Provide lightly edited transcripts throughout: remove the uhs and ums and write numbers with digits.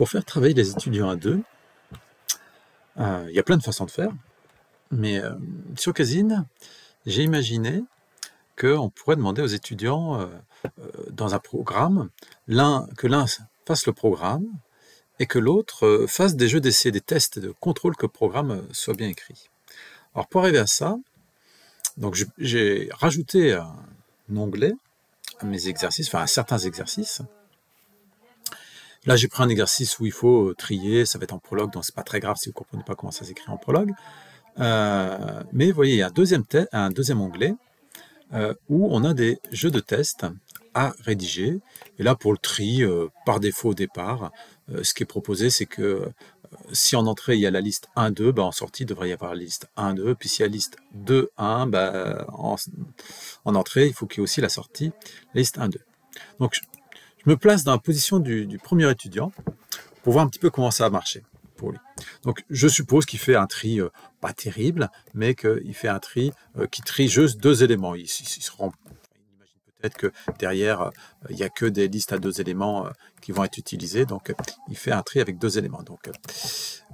pour faire travailler les étudiants à deux, il y a plein de façons de faire, mais sur Casine, j'ai imaginé qu'on pourrait demander aux étudiants, dans un programme, que l'un fasse le programme et que l'autre fasse des jeux d'essai, des tests de contrôle que le programme soit bien écrit. Alors pour arriver à ça, donc j'ai rajouté un onglet à mes exercices, enfin à certains exercices. Là, j'ai pris un exercice où il faut trier, ça va être en prologue, donc c'est pas très grave si vous ne comprenez pas comment ça s'écrit en prologue. Mais vous voyez, il y a un deuxième onglet où on a des jeux de tests à rédiger. Et là, pour le tri, par défaut au départ, ce qui est proposé, c'est que si en entrée, il y a la liste 1, 2, en sortie, il devrait y avoir la liste 1, 2. Puis s'il y a la liste 2, 1, en entrée, il faut qu'il y ait aussi la sortie, la liste 1, 2. Donc, je me place dans la position du premier étudiant pour voir un petit peu comment ça va marcher pour lui. Donc, je suppose qu'il fait un tri pas terrible, mais qu'il fait un tri qui trie juste deux éléments. Il imagine peut-être que derrière, il n'y a que des listes à deux éléments qui vont être utilisées. Donc, il fait un tri avec deux éléments. Donc,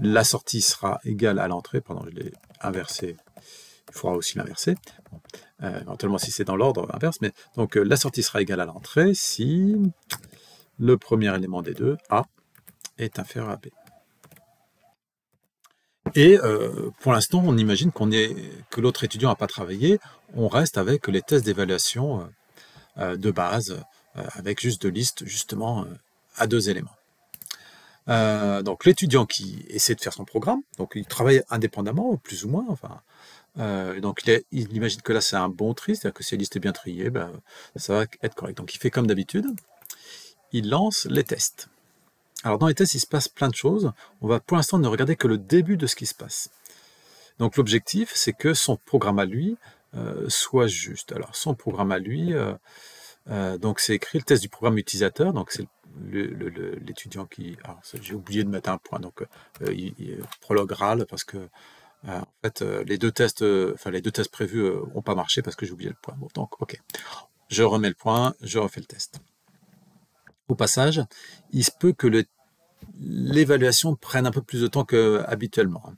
la sortie sera égale à l'entrée. Pardon, je l'ai inversé. Il faudra aussi l'inverser. Bon, éventuellement, si c'est dans l'ordre inverse. Mais donc, la sortie sera égale à l'entrée si le premier élément des deux, A, est inférieur à B. Et pour l'instant, on imagine que l'autre étudiant n'a pas travaillé. On reste avec les tests d'évaluation de base, avec juste deux listes, justement, à deux éléments. Donc, l'étudiant qui essaie de faire son programme, donc il travaille indépendamment, plus ou moins, enfin. Donc, il imagine que là, c'est un bon tri, c'est-à-dire que si la liste est bien triée, ça va être correct. Donc, il fait comme d'habitude, il lance les tests. Alors, dans les tests, il se passe plein de choses. On va pour l'instant ne regarder que le début de ce qui se passe. Donc, l'objectif, c'est que son programme à lui soit juste. Alors, son programme à lui, donc c'est écrit le test du programme utilisateur. Donc, c'est l'étudiant qui... Alors, j'ai oublié de mettre un point. Donc, prologue RAL parce que en fait, les deux tests prévus n'ont pas marché parce que j'ai oublié le point. Bon, donc, ok. Je remets le point, je refais le test. Au passage, il se peut que l'évaluation prenne un peu plus de temps qu'habituellement.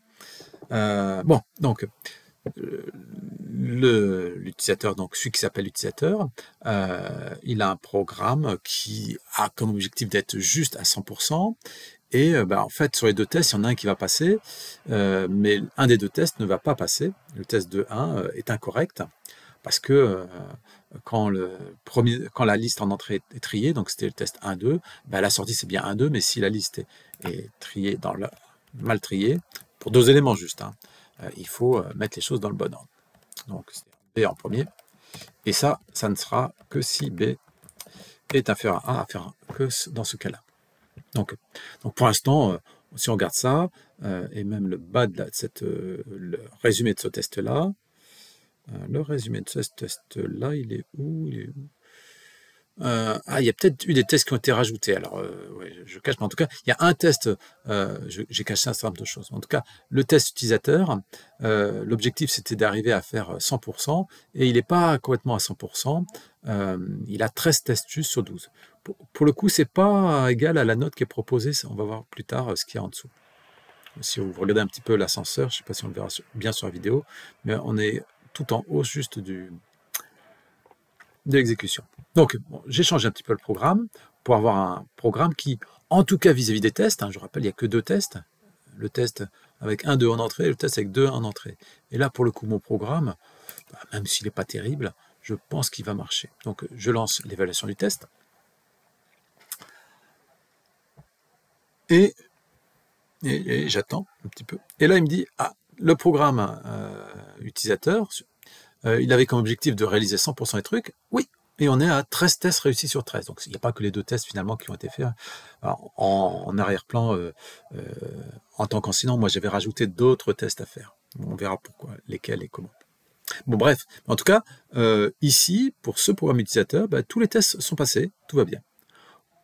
Bon, donc, l'utilisateur, donc celui qui s'appelle l'utilisateur, il a un programme qui a comme objectif d'être juste à 100%. Et en fait, sur les deux tests, il y en a un qui va passer, mais un des deux tests ne va pas passer. Le test de 1 est incorrect, parce que quand la liste en entrée est triée, donc c'était le test 1-2, la sortie c'est bien 1-2, mais si la liste est triée mal triée, pour deux éléments juste, il faut mettre les choses dans le bon ordre. Donc c'est B en premier, et ça ne sera que si B est inférieur à 1, que dans ce cas-là. Donc pour l'instant, si on regarde ça, et même le bas de le résumé de ce test-là, il est où? Il y a peut-être eu des tests qui ont été rajoutés. Alors, ouais, je cache, mais en tout cas, il y a un test, j'ai caché un certain nombre de choses. En tout cas, le test utilisateur, l'objectif c'était d'arriver à faire 100%, et il n'est pas complètement à 100%, il a 13 tests justes sur 12. Pour le coup, c'est pas égal à la note qui est proposée, on va voir plus tard ce qu'il y a en dessous. Si vous regardez un petit peu l'ascenseur, je ne sais pas si on le verra bien sur la vidéo, mais on est tout en haut juste de l'exécution. Donc, j'ai changé un petit peu le programme pour avoir un programme qui, en tout cas vis-à-vis des tests, je rappelle, il n'y a que deux tests, le test avec 1, 2 en entrée et le test avec 2, 1 en entrée. Et là, pour le coup, mon programme, même s'il n'est pas terrible, je pense qu'il va marcher. Donc, je lance l'évaluation du test. Et j'attends un petit peu. Et là, il me dit, le programme utilisateur, il avait comme objectif de réaliser 100% des trucs. Oui, et on est à 13 tests réussis sur 13. Donc, il n'y a pas que les deux tests finalement qui ont été faits. Alors, en arrière-plan, en tant qu'enseignant, moi, j'avais rajouté d'autres tests à faire. On verra pourquoi, lesquels et comment. Bon, bref. En tout cas, ici, pour ce programme utilisateur, tous les tests sont passés, tout va bien.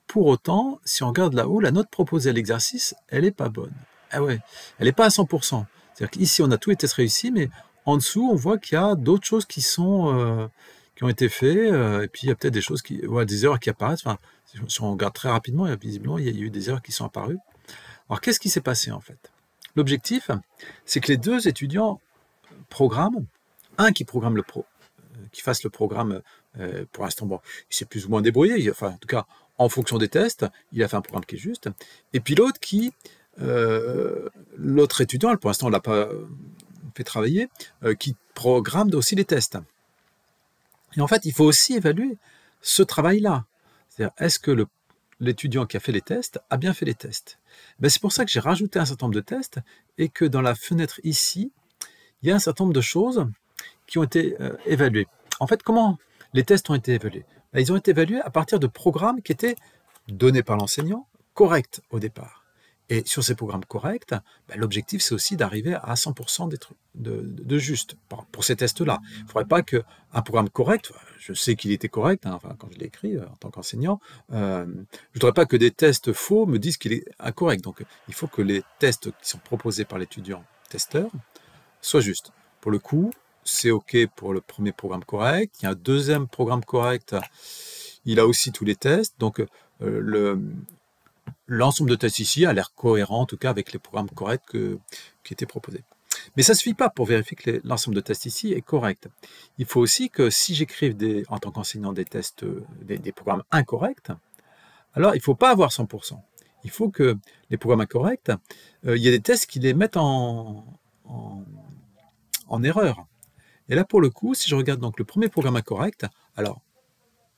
Pour autant, si on regarde là-haut, la note proposée à l'exercice, elle n'est pas bonne. Ah ouais, elle n'est pas à 100%. C'est-à-dire qu'ici, on a tous les tests réussis, mais en dessous, on voit qu'il y a d'autres choses qui ont été faites, et puis il y a peut-être des choses des erreurs qui apparaissent. Enfin, si on regarde très rapidement, visiblement, il y a eu des erreurs qui sont apparues. Alors, qu'est-ce qui s'est passé en fait? L'objectif, c'est que les deux étudiants programment, un qui programme qui fasse le programme, pour l'instant, bon, il s'est plus ou moins débrouillé, enfin, en tout cas, en fonction des tests, il a fait un programme qui est juste, et puis l'autre l'autre étudiant, pour l'instant, on ne l'a pas fait travailler, qui programme aussi les tests. Et en fait, il faut aussi évaluer ce travail-là. C'est-à-dire, est-ce que l'étudiant qui a fait les tests a bien fait les tests? Ben, c'est pour ça que j'ai rajouté un certain nombre de tests et que dans la fenêtre ici, il y a un certain nombre de choses qui ont été évaluées. En fait, comment les tests ont été évalués? Ben, ils ont été évalués à partir de programmes qui étaient donnés par l'enseignant, corrects au départ. Et sur ces programmes corrects, ben, l'objectif, c'est aussi d'arriver à 100% de juste pour ces tests-là. Il ne faudrait pas qu'un programme correct, je sais qu'il était correct, hein, enfin, quand je l'ai écrit en tant qu'enseignant, je ne voudrais pas que des tests faux me disent qu'il est incorrect. Donc, il faut que les tests qui sont proposés par l'étudiant testeur soient justes. Pour le coup, c'est OK pour le premier programme correct. Il y a un deuxième programme correct, il a aussi tous les tests. Donc, l'ensemble de tests ici a l'air cohérent, en tout cas avec les programmes corrects qui étaient proposés. Mais ça ne suffit pas pour vérifier que l'ensemble de tests ici est correct. Il faut aussi que si j'écrive en tant qu'enseignant des tests, des programmes incorrects, alors il ne faut pas avoir 100%. Il faut que les programmes incorrects, il y a des tests qui les mettent en erreur. Et là, pour le coup, si je regarde donc le premier programme incorrect, alors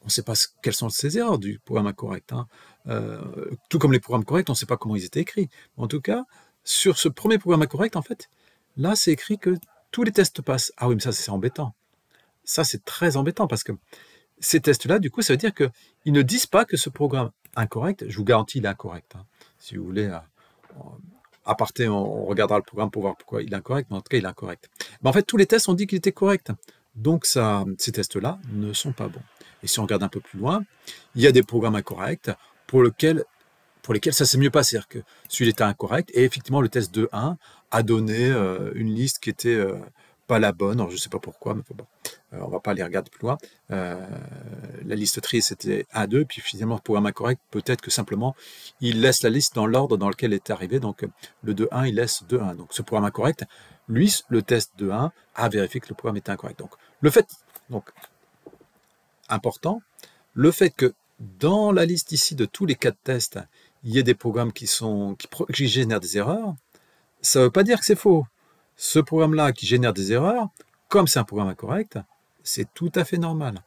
on ne sait pas quelles sont ces erreurs du programme incorrect. Hein. Tout comme les programmes corrects, on ne sait pas comment ils étaient écrits. En tout cas, sur ce premier programme incorrect, en fait, là, c'est écrit que tous les tests passent. Ah oui, mais ça, c'est embêtant. Ça, c'est très embêtant parce que ces tests-là, du coup, ça veut dire qu'ils ne disent pas que ce programme incorrect, je vous garantis, il est incorrect. Hein. Si vous voulez, à parté, on regardera le programme pour voir pourquoi il est incorrect, mais en tout cas, il est incorrect. Mais en fait, tous les tests ont dit qu'il était correct. Donc, ces tests-là ne sont pas bons. Et si on regarde un peu plus loin, il y a des programmes incorrects pour lesquels ça s'est mieux passé. C'est-à-dire que celui-là était incorrect, et effectivement, le test 2.1 a donné une liste qui était pas la bonne. Alors, je ne sais pas pourquoi, mais bon, on ne va pas aller regarder plus loin. La liste triée, c'était 1, 2, puis finalement, le programme incorrect, peut-être que simplement, il laisse la liste dans l'ordre dans lequel il est arrivé. Donc, le 2.1, il laisse 2.1. Donc, ce programme incorrect, lui, le test 2.1 a vérifié que le programme était incorrect. Donc, important, le fait que dans la liste ici de tous les cas de tests, il y ait des programmes qui génèrent des erreurs, ça ne veut pas dire que c'est faux. Ce programme-là qui génère des erreurs, comme c'est un programme incorrect, c'est tout à fait normal.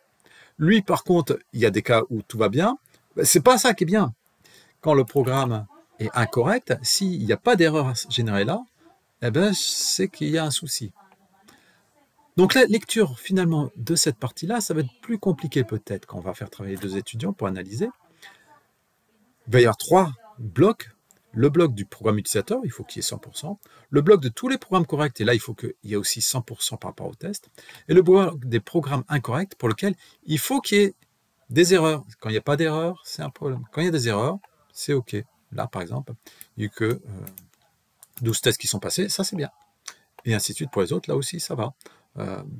Lui, par contre, il y a des cas où tout va bien, c'est pas ça qui est bien. Quand le programme est incorrect, s'il n'y a pas d'erreur générée là, eh ben, c'est qu'il y a un souci. Donc la lecture finalement de cette partie-là, ça va être plus compliqué peut-être quand on va faire travailler 2 étudiants pour analyser. Il va y avoir 3 blocs. Le bloc du programme utilisateur, il faut qu'il y ait 100%. Le bloc de tous les programmes corrects, et là il faut qu'il y ait aussi 100% par rapport au test. Et le bloc des programmes incorrects pour lequel il faut qu'il y ait des erreurs. Quand il n'y a pas d'erreur, c'est un problème. Quand il y a des erreurs, c'est OK. Là par exemple, il n'y a eu que 12 tests qui sont passés, ça c'est bien. Et ainsi de suite pour les autres, là aussi ça va.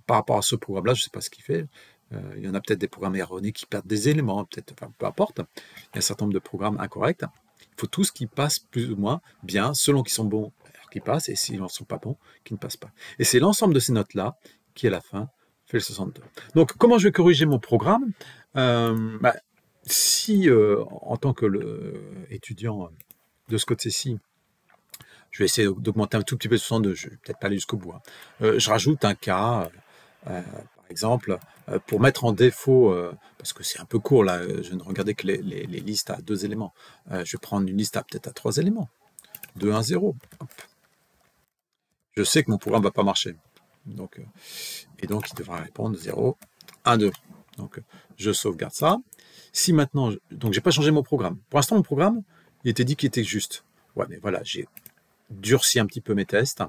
Par rapport à ce programme-là, je ne sais pas ce qu'il fait. Il y en a peut-être des programmes erronés qui perdent des éléments, peut-être, enfin, peu importe. Il y a un certain nombre de programmes incorrects. Il faut tous qui passent plus ou moins bien, selon qu'ils sont bons, qui passent, et s'ils ne sont pas bons, qui ne passent pas. Et c'est l'ensemble de ces notes-là qui, à la fin, fait le 62. Donc, comment je vais corriger mon programme? Si, en tant que étudiant de ce côté-ci, je vais essayer d'augmenter un tout petit peu le 62, je ne vais peut-être pas aller jusqu'au bout. Hein. Je rajoute un cas, par exemple, pour mettre en défaut, parce que c'est un peu court là, je ne regardais que les listes à 2 éléments. Je vais prendre une liste peut-être à 3 éléments. 2, 1, 0. Hop. Je sais que mon programme ne va pas marcher. Donc, et donc, il devra répondre 0, 1, 2. Donc, je sauvegarde ça. Si maintenant, donc j'ai pas changé mon programme. Pour l'instant, mon programme, il était dit qu'il était juste. Ouais, mais voilà, j'ai durci un petit peu mes tests.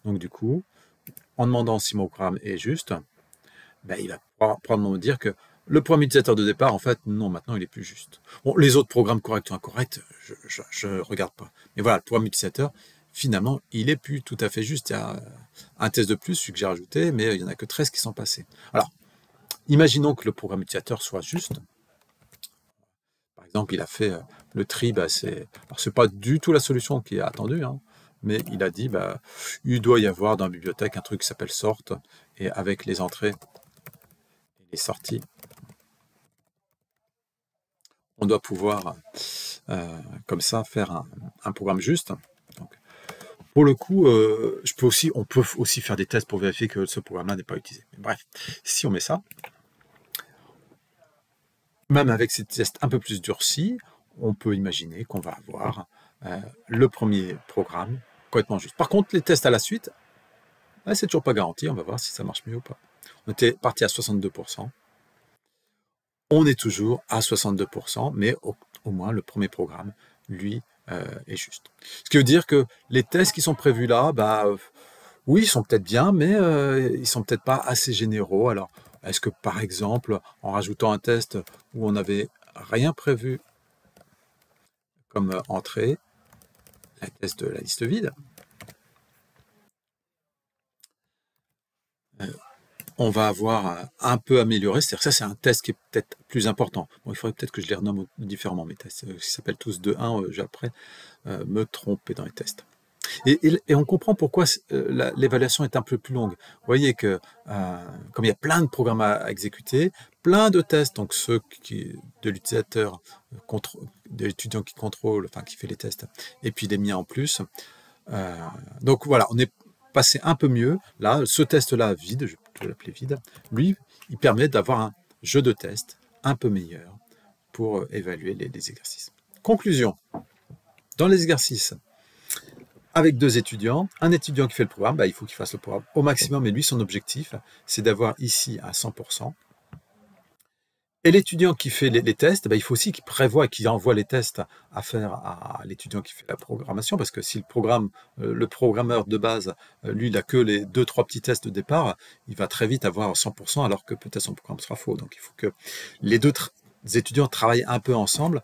Donc du coup, en demandant si mon programme est juste, ben, il va probablement me dire que le programme utilisateur de départ, en fait, non, maintenant, il est plus juste. Bon, les autres programmes corrects ou incorrects, je ne regarde pas. Mais voilà, le programme utilisateur, finalement, il est plus tout à fait juste. Il y a un test de plus, celui que j'ai rajouté, mais il n'y en a que 13 qui sont passés. Alors, imaginons que le programme utilisateur soit juste. exemple, il a fait le tri, bah, c'est pas du tout la solution qui est attendue, hein, mais il a dit, bah, il doit y avoir dans la bibliothèque un truc qui s'appelle sort, et avec les entrées et les sorties, on doit pouvoir, comme ça, faire un programme juste. Donc, pour le coup, on peut aussi faire des tests pour vérifier que ce programme-là n'est pas utilisé. Mais bref, si on met ça, même avec ces tests un peu plus durcis, on peut imaginer qu'on va avoir le premier programme complètement juste. Par contre, les tests à la suite, c'est toujours pas garanti. On va voir si ça marche mieux ou pas. On était parti à 62%. On est toujours à 62%, mais au moins le premier programme, lui, est juste. Ce qui veut dire que les tests qui sont prévus là, bah, oui, ils sont peut-être bien, mais ils sont peut-être pas assez généraux. Alors, est-ce que par exemple, en rajoutant un test où on n'avait rien prévu comme entrée, la test de la liste vide, on va avoir un peu amélioré. C'est-à-dire que ça, c'est un test qui est peut-être plus important. Bon, il faudrait peut-être que je les renomme différemment, mes tests. Ils s'appellent tous 2-1, j'ai après me tromper dans les tests. Et on comprend pourquoi l'évaluation est un peu plus longue. Vous voyez que, comme il y a plein de programmes à exécuter, plein de tests, donc ceux de l'utilisateur, de l'étudiant qui contrôle, enfin qui fait les tests, et puis les miens en plus. Donc voilà, on est passé un peu mieux. Là, ce test-là, vide, je peux l'appeler vide, lui, il permet d'avoir un jeu de test un peu meilleur pour évaluer les exercices. Conclusion. Dans les exercices, avec deux étudiants, un étudiant qui fait le programme, bah, il faut qu'il fasse le programme au maximum, et lui, son objectif, c'est d'avoir ici à 100%. Et l'étudiant qui fait les tests, bah, il faut aussi qu'il prévoie et qu'il envoie les tests à faire à l'étudiant qui fait la programmation, parce que si le programmeur de base, lui, il n'a que les 2-3 petits tests de départ, il va très vite avoir 100%, alors que peut-être son programme sera faux. Donc il faut que les deux étudiants travaillent un peu ensemble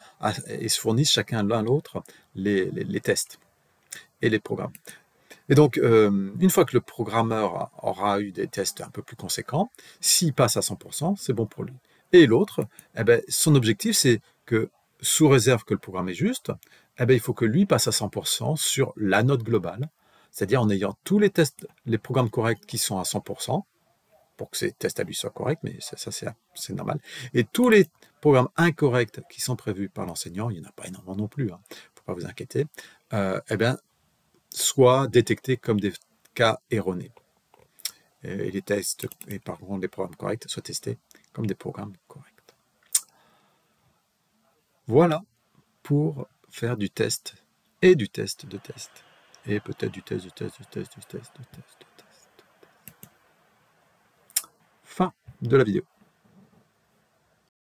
et se fournissent chacun l'un l'autre les tests et les programmes. Et donc, une fois que le programmeur aura eu des tests un peu plus conséquents, s'il passe à 100%, c'est bon pour lui. Et l'autre, eh ben, son objectif, c'est que, sous réserve que le programme est juste, eh ben, il faut que lui passe à 100% sur la note globale, c'est-à-dire en ayant tous les tests, les programmes corrects qui sont à 100%, pour que ces tests à lui soient corrects, mais ça c'est normal. Et tous les programmes incorrects qui sont prévus par l'enseignant, il n'y en a pas énormément non plus, hein, faut pas vous inquiéter, eh bien, soient détectés comme des cas erronés. Et les tests, et par contre les programmes corrects, soient testés comme des programmes corrects. Voilà pour faire du test et du test de test. Et peut-être du test, du test, du test, du test, du test, du test. Fin de la vidéo.